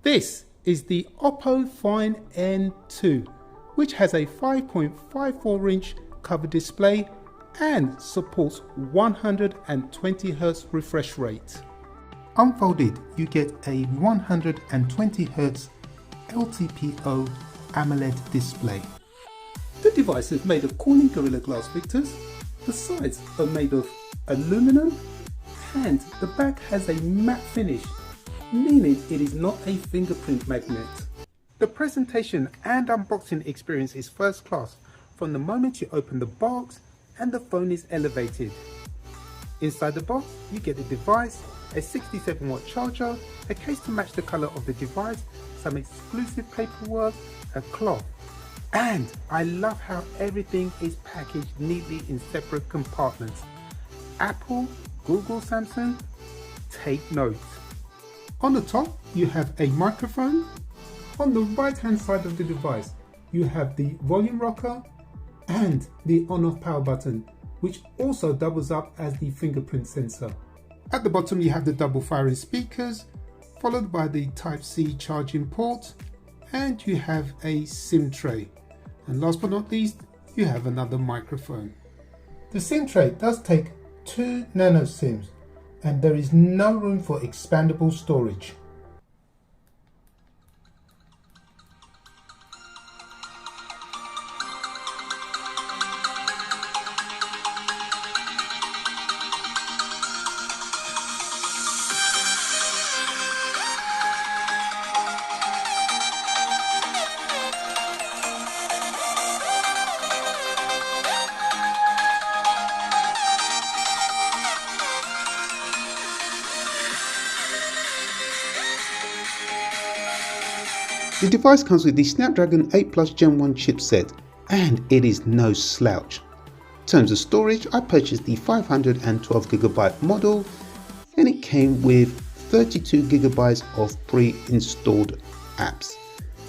This is the Oppo Find N2, which has a 5.54-inch cover display and supports 120Hz refresh rate. Unfolded, you get a 120Hz LTPO AMOLED display. The device is made of Corning Gorilla Glass Victus, the sides are made of aluminum, and the back has a matte finish, meaning it is not a fingerprint magnet. The presentation and unboxing experience is first class from the moment you open the box and the phone is elevated. Inside the box you get the device, a 67-watt charger, a case to match the colour of the device, some exclusive paperwork, a cloth, and I love how everything is packaged neatly in separate compartments. Apple, Google, Samsung, take note. On the top you have a microphone. On the right hand side of the device you have the volume rocker and the on-off power button, which also doubles up as the fingerprint sensor. At the bottom you have the double firing speakers, followed by the Type-C charging port, and you have a SIM tray. And last but not least, you have another microphone. The SIM tray does take 2 nano SIMs, and there is no room for expandable storage. The device comes with the Snapdragon 8 Plus Gen 1 chipset, and it is no slouch. In terms of storage, I purchased the 512GB model, and it came with 32GB of pre-installed apps,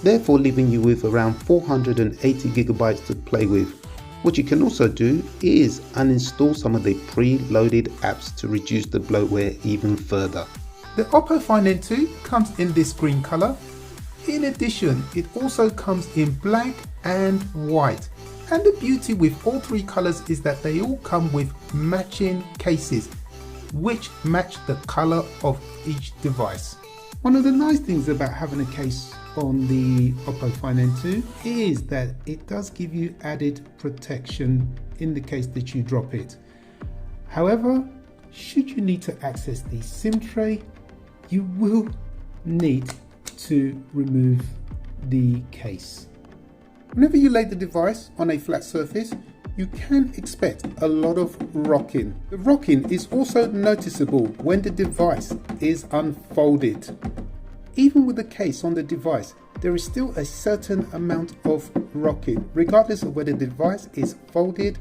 therefore leaving you with around 480GB to play with. What you can also do is uninstall some of the pre-loaded apps to reduce the bloatware even further. The Oppo Find N2 comes in this green colour. In addition, it also comes in black and white, and the beauty with all three colours is that they all come with matching cases which match the colour of each device. One of the nice things about having a case on the Oppo Find N2 is that it does give you added protection in the case that you drop it. However, should you need to access the SIM tray, you will need to remove the case. Whenever you lay the device on a flat surface, you can expect a lot of rocking. The rocking is also noticeable when the device is unfolded. Even with the case on the device, there is still a certain amount of rocking, regardless of whether the device is folded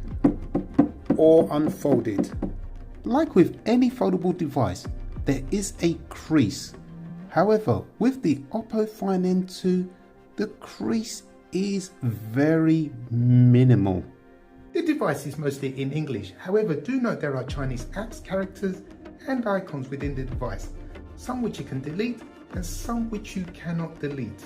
or unfolded. Like with any foldable device, there is a crease. However, with the Oppo Find N2, the crease is very minimal. The device is mostly in English. However, do note there are Chinese apps, characters and icons within the device, some which you can delete and some which you cannot delete.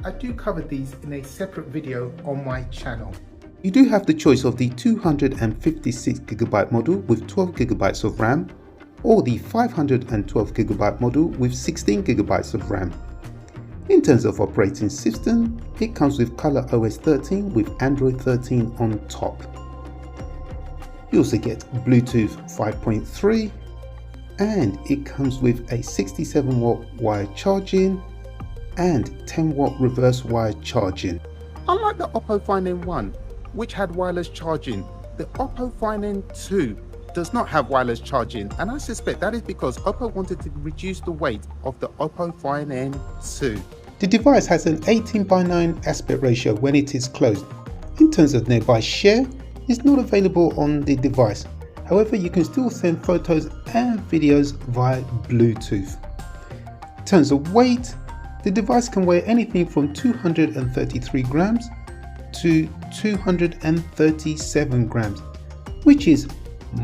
I do cover these in a separate video on my channel. You do have the choice of the 256GB model with 12GB of RAM, or the 512GB model with 16GB of RAM. In terms of operating system, it comes with ColorOS 13 with Android 13 on top. You also get Bluetooth 5.3, and it comes with a 67W wired charging and 10W reverse wired charging. Unlike the Oppo Find N1, which had wireless charging, the Oppo Find N2 does not have wireless charging, and I suspect that is because Oppo wanted to reduce the weight of the Oppo Find N2. The device has an 18:9 aspect ratio when it is closed. In terms of nearby share, it's not available on the device. However, you can still send photos and videos via Bluetooth. In terms of weight, the device can weigh anything from 233 grams to 237 grams, which is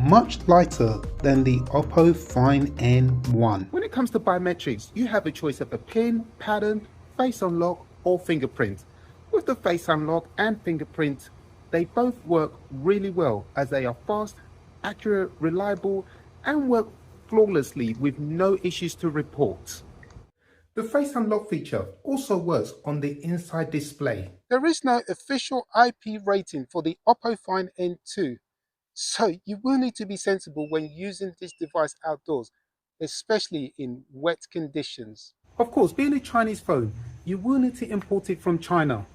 much lighter than the Oppo Find N1. When it it comes to biometrics, you have a choice of a PIN, pattern, face unlock or fingerprint. With the face unlock and fingerprint, they both work really well as they are fast, accurate, reliable and work flawlessly with no issues to report. The face unlock feature also works on the inside display. There is no official IP rating for the Oppo Find N2, so you will need to be sensible when using this device outdoors, especially in wet conditions. Of course, being a Chinese phone, you will need to import it from China.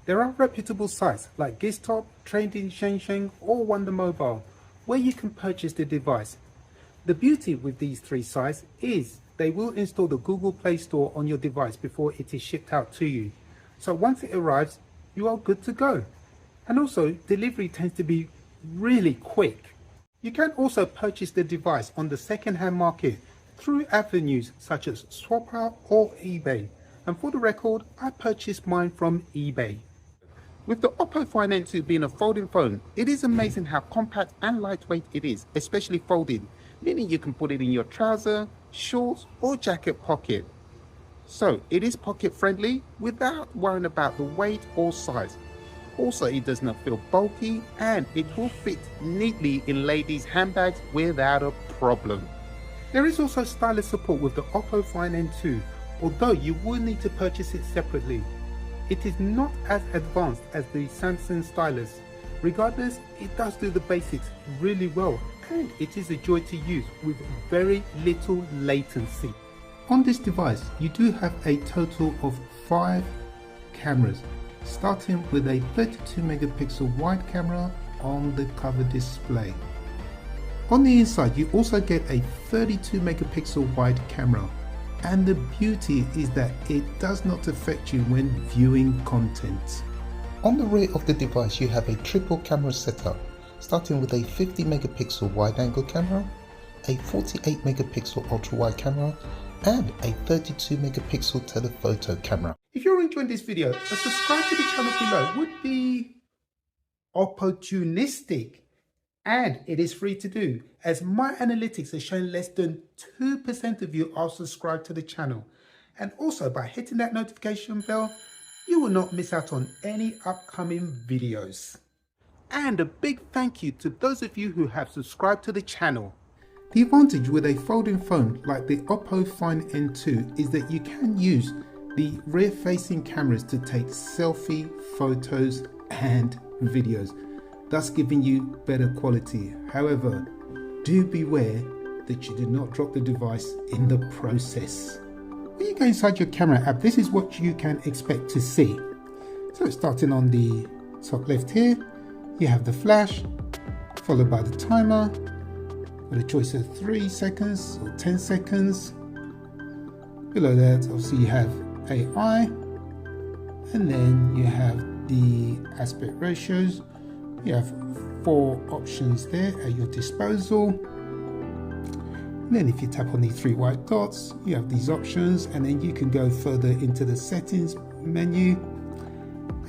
There are reputable sites like Giztop, Trade in Shenzhen or Wonder Mobile where you can purchase the device. The beauty with these three sites is they will install the Google Play Store on your device before it is shipped out to you. So once it arrives, you are good to go. And also, delivery tends to be really quick. You can also purchase the device on the second-hand market through avenues such as Dropouts or eBay. And for the record, I purchased mine from eBay. With the Oppo Find N2 being a folding phone, it is amazing how compact and lightweight it is, especially folding, meaning you can put it in your trouser, shorts or jacket pocket. So it is pocket friendly without worrying about the weight or size. Also, it does not feel bulky and it will fit neatly in ladies' handbags without a problem. There is also stylus support with the Oppo Find N2, although you will need to purchase it separately. It is not as advanced as the Samsung stylus. Regardless, it does do the basics really well and it is a joy to use with very little latency. On this device, you do have a total of 5 cameras, starting with a 32 megapixel wide camera on the cover display. On the inside, you also get a 32 megapixel wide camera. And the beauty is that it does not affect you when viewing content. On the rear of the device you have a triple camera setup, starting with a 50 megapixel wide angle camera, a 48 megapixel ultra wide camera and a 32 megapixel telephoto camera. If you're enjoying this video, a subscribe to the channel below would be opportunistic. And it is free to do, as my analytics are showing less than 2% of you are subscribed to the channel. And also by hitting that notification bell, you will not miss out on any upcoming videos. And a big thank you to those of you who have subscribed to the channel. The advantage with a folding phone like the Oppo Find N2 is that you can use the rear facing cameras to take selfie, photos and videos, thus giving you better quality. However, do beware that you do not drop the device in the process. When you go inside your camera app, this is what you can expect to see. So starting on the top left here, you have the flash, followed by the timer, with a choice of 3 seconds or 10 seconds. Below that, obviously you have AI, and then you have the aspect ratios. You have 4 options there at your disposal. And then if you tap on these 3 white dots, you have these options, and then you can go further into the settings menu.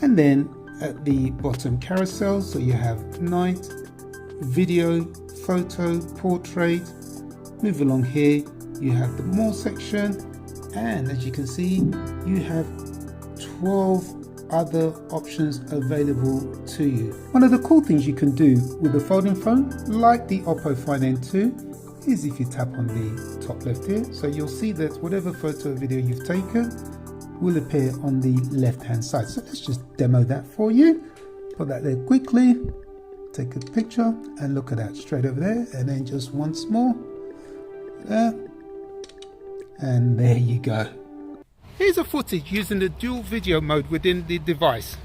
And then at the bottom carousel, so you have night, video, photo, portrait. Move along here, you have the more section, and as you can see, you have 12 other options available to you. One of the cool things you can do with a folding phone like the Oppo Find N2 is if you tap on the top left here, so you'll see that whatever photo or video you've taken will appear on the left hand side. So let's just demo that for you. Put that there quickly, take a picture and look at that straight over there, and then just once more there, and there you go. Here's a footage using the dual video mode within the device.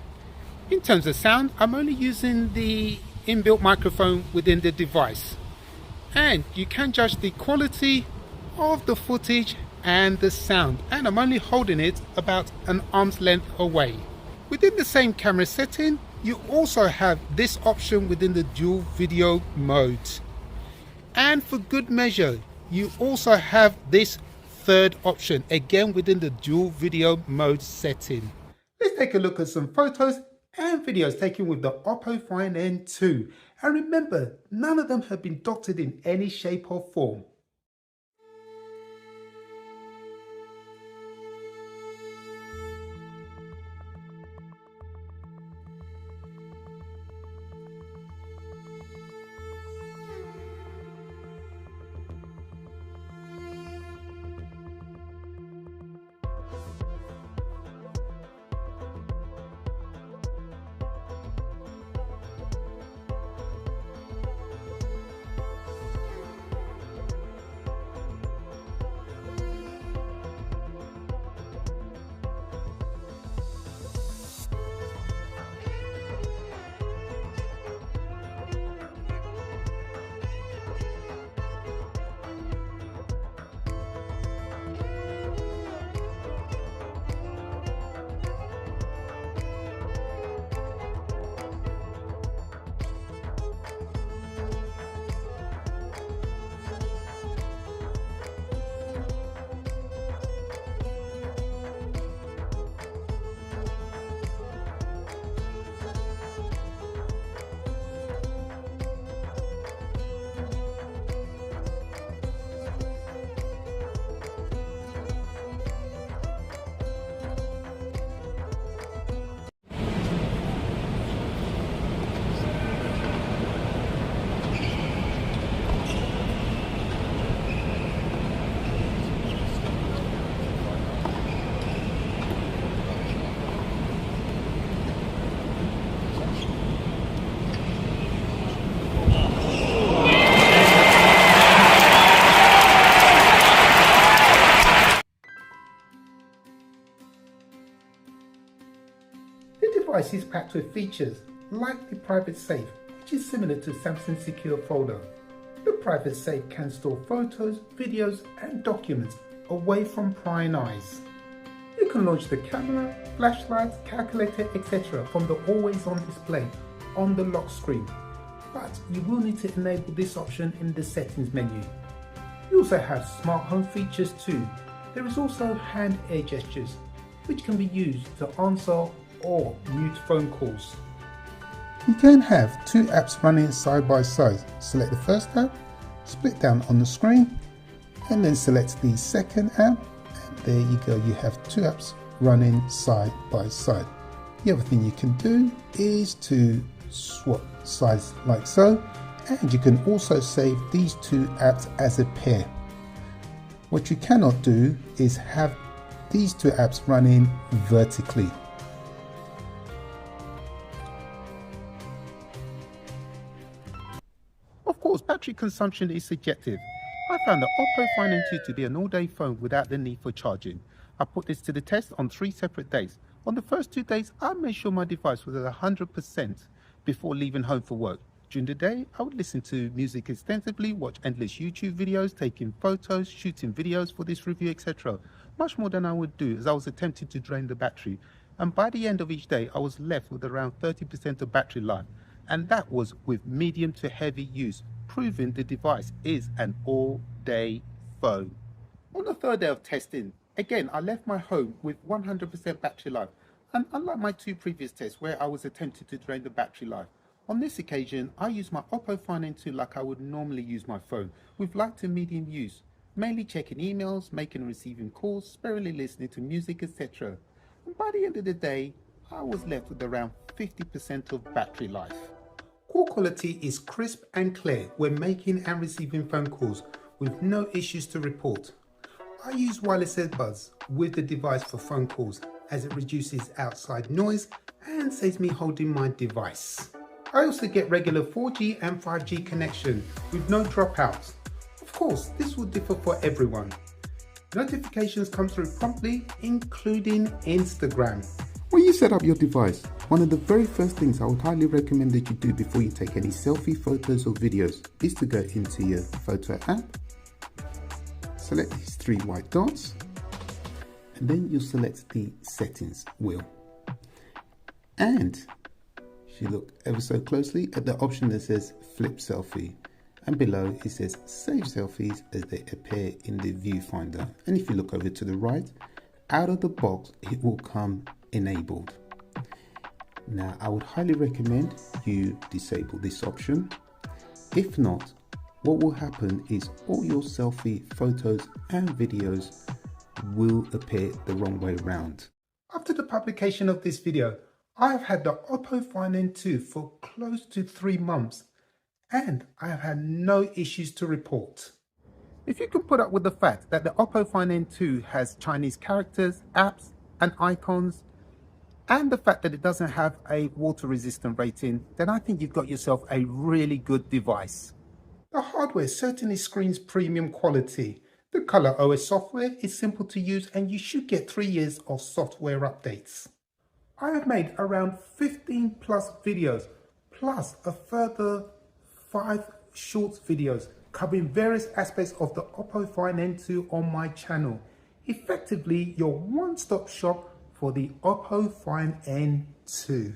In terms of sound, I'm only using the inbuilt microphone within the device. And you can judge the quality of the footage and the sound. And I'm only holding it about an arm's length away. Within the same camera setting, you also have this option within the dual video mode. And for good measure, you also have this third option, again within the dual video mode setting. Let's take a look at some photos and videos taken with the Oppo Find N2. And remember, none of them have been doctored in any shape or form. device is packed with features like the private safe, which is similar to Samsung's secure folder. The private safe can store photos, videos and documents away from prying eyes. You can launch the camera, flashlights, calculator, etc. from the always-on display on the lock screen, but you will need to enable this option in the settings menu. You also have smart home features too. There is also hand air gestures, which can be used to answer or mute phone calls. You can have two apps running side by side. Select the first app, split down on the screen, and then select the second app, and there you go, you have two apps running side by side. The other thing you can do is to swap sides like so, and you can also save these two apps as a pair. What you cannot do is have these two apps running vertically. Of course, battery consumption is subjective. I found the Oppo Find N2 to be an all-day phone without the need for charging. I put this to the test on 3 separate days. On the first 2 days, I made sure my device was at 100% before leaving home for work. During the day, I would listen to music extensively, watch endless YouTube videos, taking photos, shooting videos for this review, etc. Much more than I would do, as I was attempting to drain the battery. And by the end of each day, I was left with around 30% of battery life. And that was with medium to heavy use, proving the device is an all-day phone. On the third day of testing, again, I left my home with 100% battery life. And unlike my 2 previous tests where I was attempting to drain the battery life, on this occasion, I used my Oppo Find N2 like I would normally use my phone, with light to medium use, mainly checking emails, making and receiving calls, sparingly listening to music, etc. And by the end of the day, I was left with around 50% of battery life. Call quality is crisp and clear when making and receiving phone calls, with no issues to report. I use wireless earbuds with the device for phone calls, as it reduces outside noise and saves me holding my device. I also get regular 4G and 5G connection with no dropouts. Of course, this will differ for everyone. Notifications come through promptly, including Instagram. When you set up your device, one of the very first things I would highly recommend that you do before you take any selfie photos or videos is to go into your photo app, select these 3 white dots, and then you'll select the settings wheel. And if you look ever so closely at the option that says flip selfie, and below it says save selfies as they appear in the viewfinder. And if you look over to the right, out of the box it will come enabled. Now I would highly recommend you disable this option. If not, what will happen is all your selfie photos and videos will appear the wrong way around. After the publication of this video, I have had the Oppo Find N2 for close to 3 months and I have had no issues to report. If you can put up with the fact that the Oppo Find N2 has Chinese characters, apps and icons, and the fact that it doesn't have a water resistant rating, then I think you've got yourself a really good device. The hardware certainly screams premium quality. The Color OS software is simple to use and you should get 3 years of software updates. I have made around 15 plus videos, plus a further 5 short videos covering various aspects of the Oppo Find N2 on my channel. Effectively your one-stop shop for the Oppo Find N2.